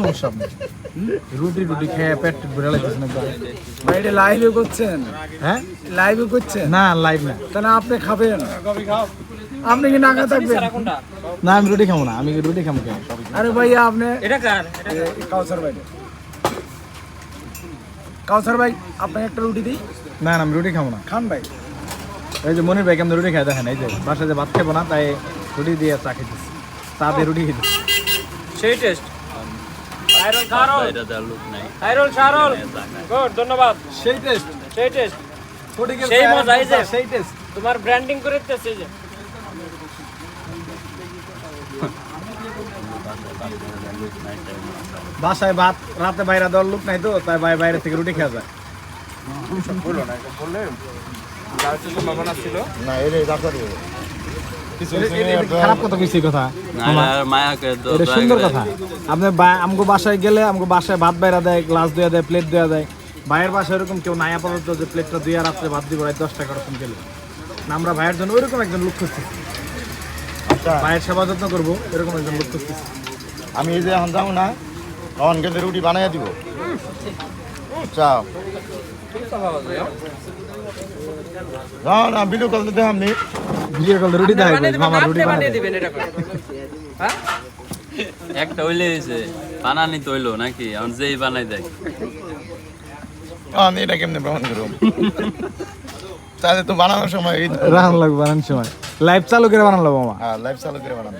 সমস্যা আপনার? রুটি রুটি খেয়ে পেট ভরে লাগতেছেন একবার। ভাই এটা লাইভে করছেন? হ্যাঁ লাইভে করছেন? না লাইভ না। তাহলে আপনি খাবেন, আপনি কি নাকা থাকবেন? না আমি রুটি খাবো না, আমি রুটি খাবো কেন? আরে ভাইয়া আপনি এটা কার? কাউসার ভাই, কাউসার ভাই আপনাকে একটা রুটি দিই, না না আমি রুটি খাবো না। খান ভাই। এই যে মনির ভাই কেমন রুটি খাই দেখেন, এই যে বাসায় যে ভাত খাবো না তাই রুটি দিয়ে চা খেতেছি, চা দিয়ে রুটি খেতেছি। সেই টেস্ট। আইরল শারল, আইরল শারল, গুড, ধন্যবাদ। সেই টেস্ট, সেই টেস্ট, সেই মজা, এই যে সেই টেস্ট। তোমার ব্র্যান্ডিং করে দিতেছে যে। বাসায় ভাত রাতে বাইরে দেওয়ার লোক নাই তো, তাই বাইরে থেকে রুটি খাওয়া যায়। খারাপ কথা কইছি কথা, এটা সুন্দর কথা। আপনি আমগো বাসায় গেলে আমগো বাসায় ভাত বাইরা দেয়, গ্লাস দেওয়া দেয়, প্লেট দেওয়া দেয়। ভাইয়ের বাসায় এরকম কেউ নাই আপাতত যে প্লেটটা দিয়ে রাত্রে ভাত দিব 10 টাকা রকম গেলে না। আমরা ভাইয়ের জন্য ওইরকম একজন লোক খুঁজতেছি, ভাইয়ের সেবা যত্ন করবো এরকম একজন লোক খুঁজতেছি। আমি এই যে এখন যাবো না, তখন গেলে রুটি বানাইয়া দিব। চাও না ভিডিও কল তো দেখাম নি, ভিডিও কল রুটি দেয় মামার রুটি বানিয়ে দিবেন এটা করে। হ্যাঁ একটা হইলে হয়েছে, বানানি তো হইলো নাকি? এখন যেই বানাই দেয় এটা কেমনে প্রমাণ করব? তাহলে তো বানানোর সময় রান্না লাগবে, বানানোর সময় লাইভ চালু করে বানালো মামা। হ্যাঁ লাইভ চালু করে বানানো।